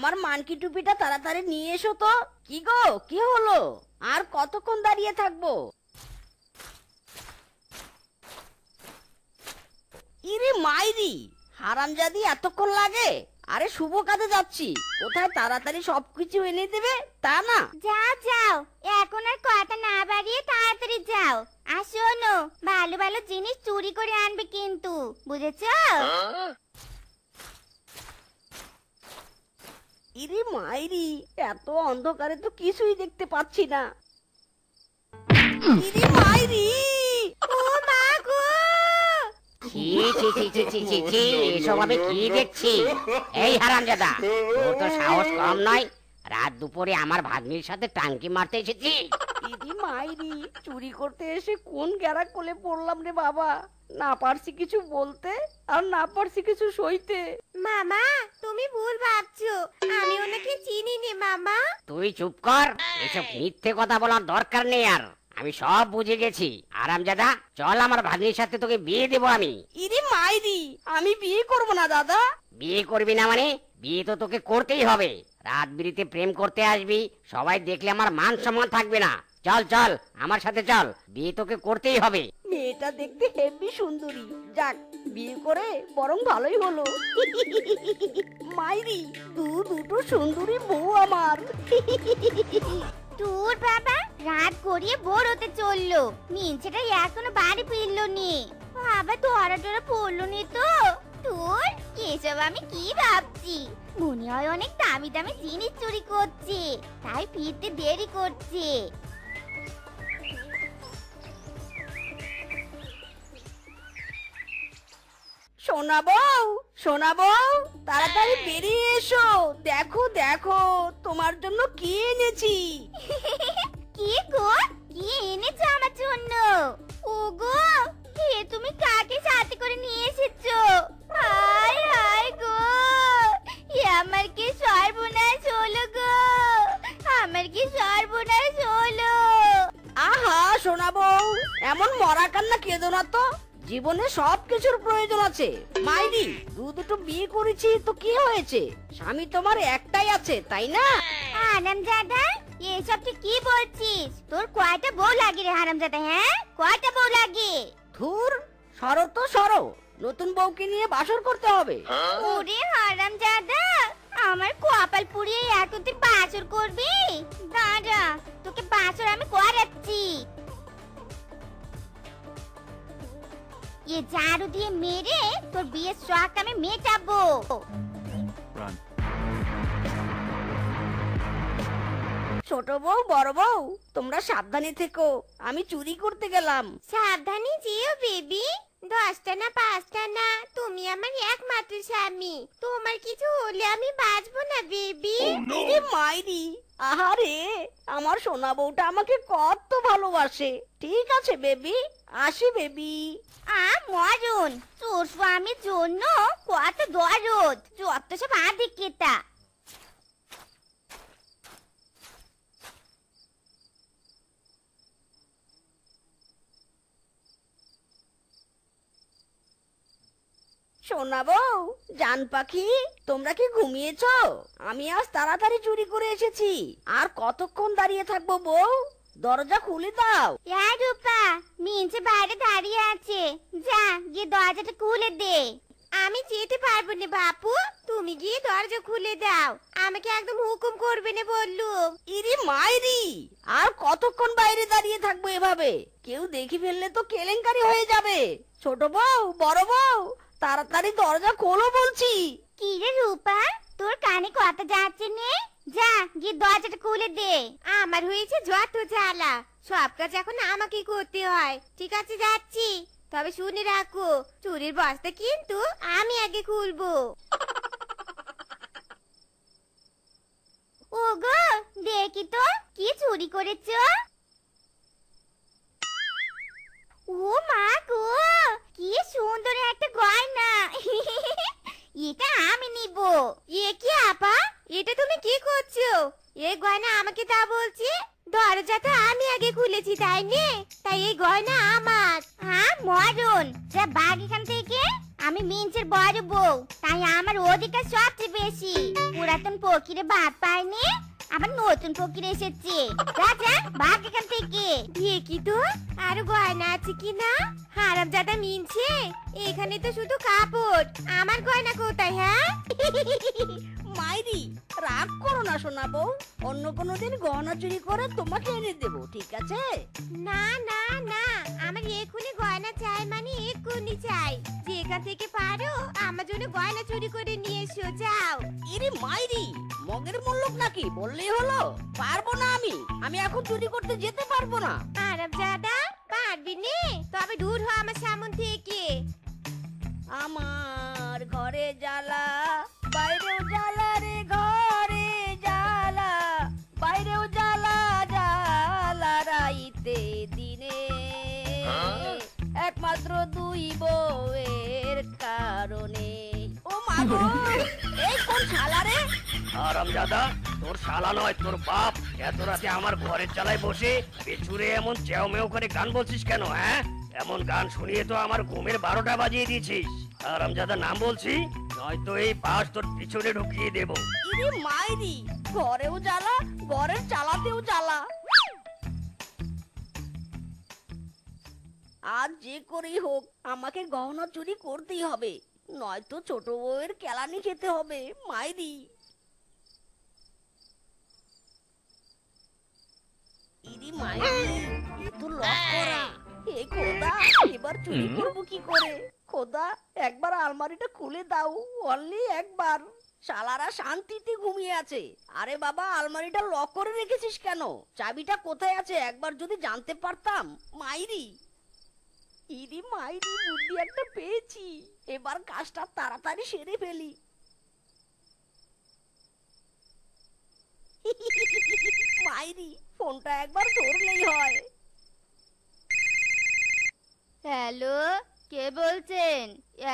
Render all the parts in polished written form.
আমার মানকি টুপিটা তাড়াতাড়ি নিয়ে এসো তো। কি গো, কি হলো? আর কতক্ষণ দাঁড়িয়ে থাকবো? ইরে মাইরি, হারামজাদি, এতক্ষণ লাগে? আরে শুভ কাজে যাচ্ছি, কোথায় তাড়াতাড়ি সবকিছু এনে দেবে তা না। যাও যাও, এখন আর কথা না বাড়িয়ে তাড়াতাড়ি যাও। আর শোনো, ভালো ভালো জিনিস চুরি করে আনবে কিন্তু, বুঝেছো? ইরে মাইরি, এত অন্ধকারে তো কিছুই দেখতে পাচ্ছি না। ইরে মাইরি, ও মা গো! ছি ছি ছি ছি ছি ছি ছি, এসব আমি কি দেখছি? এই হারামজাদা, তোর তো সাহস কম নয়, রাত দুপুরে আমার ভাগ্নির সাথে টাঙ্কি মারতে এসেছি। ইরে মাইরি, চুরি করতে এসে কোন গ্যারা কোলে পড়লাম রে বাবা। না পারছি কিছু বলতে, আর না পারছি কিছু সইতে। মামা, তুমি ভুল ভাবছো, আমি ওনাকে চিনি নি মামা। তুই চুপ কর, এসব মিথ্যে কথা বলার দরকার নেই আর। আমি সব বুঝে গেছি। আরামজাদা, চল, আমার ভাগ্নির সাথে তোকে বিয়ে দেবো আমি। ইরে মাইরি, আমি বিয়ে করব না দাদা। বিয়ে করবি না মানে? বিয়ে তো তোকে করতেই হবে। রাত বিরিতে প্রেম করতে আসবি, সবাই দেখলে আমার মান সম্মান থাকবে না। চল চল, আমার সাথে চল, বিয়ে তোকে করতেই হবে। মেয়েটা দেখতে হেব্বি সুন্দরী, যাক, বিয়ে করে বরং ভালোই হলো। মাইরি, দুটো সুন্দরী বউ আমার। তোর বাবা রাত গড়িয়ে ভোর হতে চললো, মিনছেটা এখনো বাড়ি ফিরলো নি। বাবা ধরা টরা পড়লো নি তো? তোর এসব আমি কি ভাবছি, মনে হয় অনেক দামি দামি জিনিস চুরি করছে, তাই ফিরতে দেরি করছে। সোনা বউ, সোনা বউ, তাড়াতাড়ি বেরিয়ে এসো। দেখো দেখো, তোমার জন্য কি এনেছি। কি গো, কি এনেছো আমার জন্য? ওগো, কে তুমি, কাকে সাথে করে নিয়ে এসেছো? হায় হায় গো, আমার কি সর্বনাশ হলো গো, আমার কি সর্বনাশ হলো। আহা সোনা বউ, এমন মরা কান্না কেঁদো না তো। জীবনে সবকিছুর প্রয়োজন আছে। মাইরি, দুটো বিয়ে করেছি তো কি হয়েছে? স্বামী তোমার একটাই আছে, তাই না? হারামজাদা, এসব তুই কি বলছিস? তোর কয়টা বউ লাগে রে হারামজাদা? হ্যাঁ, কয়টা বউ লাগে? ধুর, সরো তো সরো, নতুন বউকে নিয়ে বাসর করতে হবে। ওরে হারামজাদা, আমার কপাল পুড়িয়ে এখন তুই বাসর করবি? দাঁড়া, তোকে বাসর আমি করাচ্ছি। এ ঝাড়ু দিয়ে মেরে তোর বিয়ের শখ আমি মেটাবো। ছোট বউ, বড় বউ, তোমরা সাবধানে থেকো, আমি চুরি করতে গেলাম। সাবধানে যেও বেবি, 10টা না 5টা না, তুমি আমার একমাত্র স্বামী, তোমার কিছু হলে আমি বাঁচবো না বেবি। এ মাইরি, আহারে, আমার সোনা বউটা আমাকে কত ভালোবাসে। ঠিক আছে বেবি, আসি বেবি। মরণ, তোর স্বামীর জন্য কত দরদ, যত সব আদিকেতা। সোনা বউ, জান পাখি, তোমরা কি ঘুমিয়েছো? আমি আজ তাড়াতাড়ি চুরি করে এসেছি। আর কতক্ষণ দাঁড়িয়ে থাকবো বউ? দরজা খুলে দাও। রূপা, মিনছে বাইরে দাঁড়িয়ে আছে, যা গিয়ে দরজাটা খুলে দে। আমি যেতে পারবো না বাপু, তুমি গিয়ে দরজা খুলে দাও, আমাকে একদম হুকুম করবে না বললুম। ইরি মাইরি, আর কতক্ষণ বাইরে দাঁড়িয়ে থাকবো এভাবে? কেউ দেখে ফেললে তো কেলেঙ্কারি হয়ে যাবে। ছোট বউ, বড় বউ, তাড়াতাড়ি দরজা খোলো বলছি। কি রে রূপা, তোর কানে কথা যাচ্ছে নে? যা গিয়ে দরজাটা খুলে দে। আমার হয়েছে যত জ্বালা, সব কাজ এখন আমাকেই করতে হয়। ঠিক আছে, যাচ্ছি, তবে শুনে রাখো, চুরির বস্তা কিন্তু আমি আগে খুলবো। ওগো, দেখি তো কি চুরি করেছো। ও মা গো, কি সুন্দর একটা গয়না। এটা আমি নিব। এ কি আপা, এটা তুমি কি করছো? এই গয়না আমাকে দাও বলছি। দরজাটা আমি আগে খুলেছি তাই নে, তাই এই গয়না আমার। হ্যাঁ মরণ, যা ভাগ এখান থেকে, আমি মিনচের বর বড় বউ, তাই আমার অধিকার সবচেয়ে বেশি। পুরাতন ফকিরে ভাত পায়নি, আবার নতুন ফকির এসেছে। যা যা, ভাগ এখান থেকে। দেখি তো আরো গয়না আছে কিনা। হারামজাদা মিনছে, এখানে তো শুধু কাপড়, আমার গয়না কোথায়? হ্যাঁ মাইরি, রাগ করো না সোনা বউ, অন্য কোনো দিন গহনা চুরি করে তোমাকে এনে দেবো, ঠিক আছে? না না না, আমার এক্ষুনি গয়না চাই, মানে এক্ষুনি চাই। যেখান থেকে পারো আমার জন্য গয়না চুরি করে নিয়ে এসো, যাও। ইরে মাইরি, মগের মূল্যক নাকি, বললেই হলো? পারবো না আমি এখন চুরি করতে যেতে পারবো না। হারামজাদা, পারবি নে? তবে দূর হ আমার সামন থেকে। আমার ঘরে জ্বালা, বাইরেও জ্বালা রে, ঘরে জ্বালা, বাইরেও জ্বালা, জ্বালা রাইতে দিনে, একমাত্র দুই বউয়ের কারণে। ও মা গো, এই কোন শালা রে? হারামজাদা, তোর শালা নয়, তোর বাপ। এত রাতে আমার ঘরের চালায় বসে পেছুরে এমন চেও মেও করে গান বলছিস কেন? হ্যাঁ, এমন গান শুনিয়ে তো আমার ঘুমের 12টা বাজিয়ে দিয়েছিস। হারামজাদা, নাম বলছি, নয়তো এই বাস তোর পিছনে ঢুকিয়ে দেবো। ইরে মাইরি, ঘরেও জ্বালা, ঘরের চালাতেও জ্বালা। আজ যে করেই হোক আমাকে গহনা চুরি করতেই হবে, নয়তো ছোট বউয়ের কেলানি খেতে হবে। মাইরি, ইরি মাইরি, এ তো লক করা। হে খোদা, এবার চুরি করবো কি করে? খোদা, একবার আলমারিটা খুলে দাও, অনলি একবার। শালারা শান্তিতে ঘুমিয়ে আছে। আরে বাবা, আলমারিটা লক করে রেখেছিস কেন? চাবিটা কোথায় আছে একবার যদি জানতে পারতাম। মাইরি, ইরি মাইরি, বুদ্ধি একটা পেয়েছি, এবার কাজটা তাড়াতাড়ি সেরে ফেলি। মাইরি, ফোনটা একবার ধরলেই হয়। হ্যালো, কে বলছেন?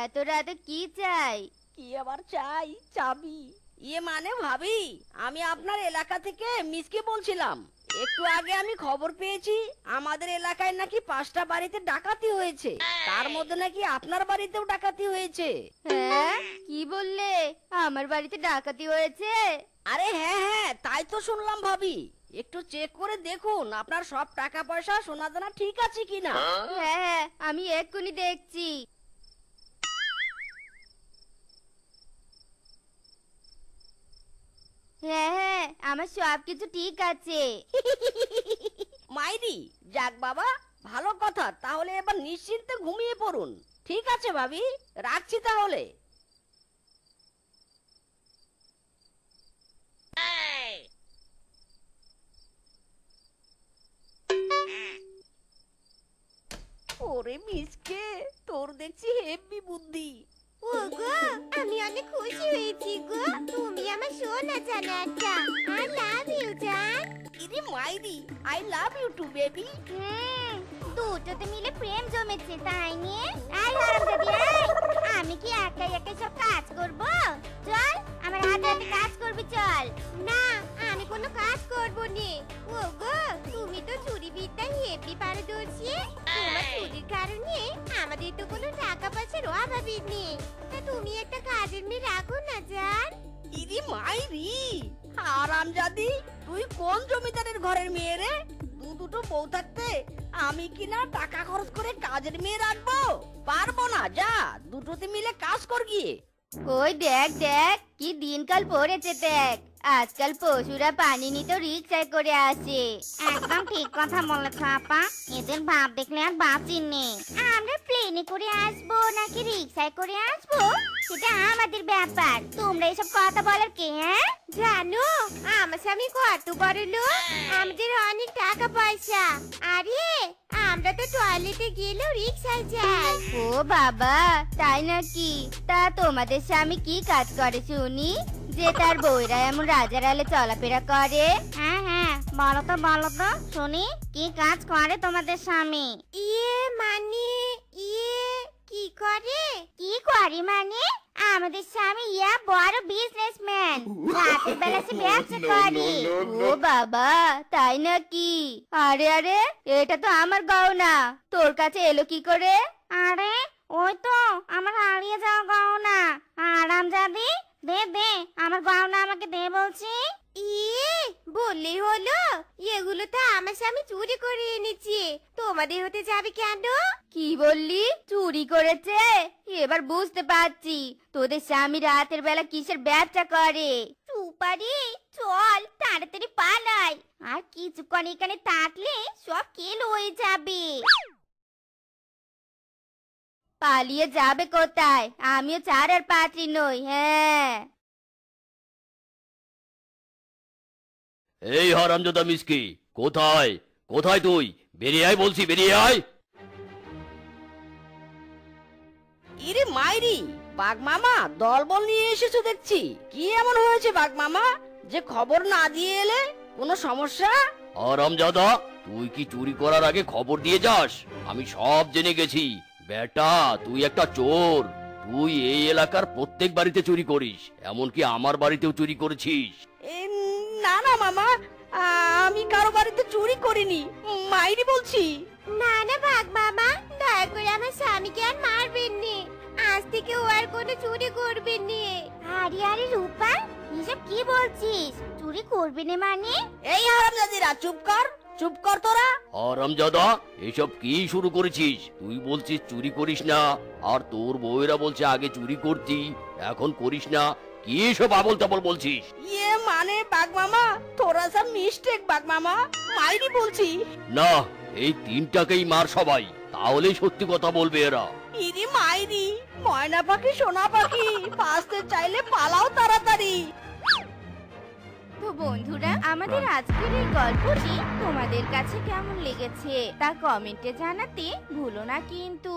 এত রাতে কি চাই? কি আবার চাই? চাবি। ইয়ে মানে ভাবি, আমি আপনার এলাকা থেকে মিসকে বলছিলাম। একটু আগে আমি খবর পেয়েছি আমাদের এলাকায় নাকি 5টা বাড়িতে ডাকাতি হয়েছে, তার মধ্যে নাকি আপনার বাড়িতেও ডাকাতি হয়েছে। হ্যাঁ, কি বললে? আমার বাড়িতে ডাকাতি হয়েছে? আরে হ্যাঁ হ্যাঁ, তাই তো শুনলাম ভাবি। একটু চেক করে দেখুন আপনার সব টাকা পয়সা সোনা দানা ঠিক আছে কিনা। হ্যাঁ হ্যাঁ, আমি এক্ষুনি দেখছি। হ্যাঁ হ্যাঁ, আমার সবকিছু ঠিক আছে। মাইরি, যাক বাবা, ভালো কথা। তাহলে এবার নিশ্চিন্তে ঘুমিয়ে পড়ুন। ঠিক আছে ভাবি, রাখছি তাহলে। ওরে মিসকে, তোর দেখছি হেব্বি বুদ্ধি। ওগো, আমি অনেক খুশি হয়েছি গো। তুমি আমার সোনা জানাটা। আই লাভ ইউ জান। ইরে মাইরি, I love you too baby. দুটোতে মিলে প্রেম জমেছে, তাই নিয়ে? আই হারামজাদি, আই! আমি কি একাই একাই সব কাজ করব? চল, আমার হাতে হাতে কাজ করবি, চল। না, আমি কোনো কাজ করব নে। ওগো, তুমি তো চুরি বিদ্যায় হেভি পারদর্শী। তোমার চুরির কারণে আমাদের তো কোনো টাকা পয়সার অভাবই নেই। তা তুমি একটা কাজের মেয়ে রাখো না জান। ইরি মাইরি, হারামজাদি, তুই কোন জমিদারের ঘরের মেয়ে রে? দুটো বউ থাকতে আমি কিনা টাকা খরচ করে কাজের মেয়ে রাখবো? পারবো না, যা দুটোতে মিলে কাজ কর গিয়ে। ওই দেখ দেখ, কি দিনকাল পড়েছে দেখ। আজকাল পশুরা পানি নিতে রিক্সায় করে আসে। একদম ঠিক কথা বলেছ আপা, এদের ভাব দেখলে আর বাঁচিনি। আমরা প্লেনে করে আসবো নাকি রিক্সায় করে আসবো সেটা আমাদের ব্যাপার, তোমরা এসব কথা বলার কে? হ্যাঁ, জানো আমার স্বামী কত বড় লোক, আমাদের অনেক টাকা পয়সা। আরে আমরা তো টয়লেটে গেলেও রিক্সায় যাই। ও বাবা, তাই নাকি? তা তোমাদের স্বামী কি কাজ করে শুনি, যে তার বউরা এমন রাজার আলে চলাফেরা করে? হ্যাঁ হ্যাঁ, বলো তো শুনি, কি কাজ করে তোমাদের স্বামী? ইয়ে কি করে? কি করে মানে? আমাদের স্বামী ইয়া বড় বিজনেসম্যান, রাতের বেলা সে ব্যবসা করে। ও বাবা, তাই নাকি? আরে আরে, এটা তো আমার গহনা, তোর কাছে এলো কি করে? আরে ওই তো আমার হারিয়ে যাওয়া গহনা। হারামজাদি, দে দে আমার গহনা আমাকে দে বলছি। বললেই হলো, এগুলো তো আমার স্বামী চুরি করে এনেছে, তোমাদের হতে যাবে কেন? কি বললি? চুরি করেছে? এবার বুঝতে পারছি তোদের স্বামী রাতের বেলা কিসের ব্যবসা করে। সুপারি, চল তাড়াতাড়ি পালাই, আর কিছুক্ষণ এখানে থাকলে সব কেলো হয়ে যাবে। পালিয়ে যাবে কোথায়? আমিও ছাড়ার পাত্রী নই। হ্যাঁ, এই হারামজাদা মিসকি, কোথায় কোথায় তুই? বেরিয়ে আয় বলছি, বেরিয়ে আয়। ইরে মাইরি, বাঘ মামা দলবল নিয়ে এসেছো দেখছি। কি এমন হয়েছে বাঘ মামা যে খবর না দিয়ে এলে? কোনো সমস্যা? হারামজাদা, তুই কি চুরি করার আগে খবর দিয়ে যাস? আমি সব জেনে গেছি বেটা, তুই একটা চোর। তুই এই এলাকার প্রত্যেক বাড়িতে চুরি করিস, এমনকি আমার বাড়িতেও চুরি করেছিস। না না মামা, আমি কারো বাড়িতে চুরি করিনি, মাইরি বলছি। না না বাঘ মামা, দয়া করে আমার স্বামীকে আর মারবেন নি, আজ থেকে ও আর কোনো চুরি করবেন নি। আরে আরে রূপা, এসব কি বলছিস? চুরি করবি না মানে? এই হারামজাদিরা, চুপ কর, চুপ কর তোরা। হারামজাদা, এসব কি শুরু করেছিস? তুই বলছিস চুরি করিস না, আর তোর বউয়েরা বলছে আগে চুরি করতি, এখন করিস না। কি সব আবল তাবল বলছিস? ইয়ে মানে বাঘ মামা, তোরা সব মিস্টেক বাঘ মামা, মাইরি বলছি। না, এই তিনটাকেই মার সবাই, তাহলেই সত্যি কথা বলবে এরা। ইরি মাইরি, ময়না পাখি সোনা পাখি, বাঁচতে চাইলে পালাও তাড়াতাড়ি। তো বন্ধুরা, আমাদের আজকের এই গল্পটি তোমাদের কাছে কেমন লেগেছে তা কমেন্টে জানাতে ভুলো না কিন্তু।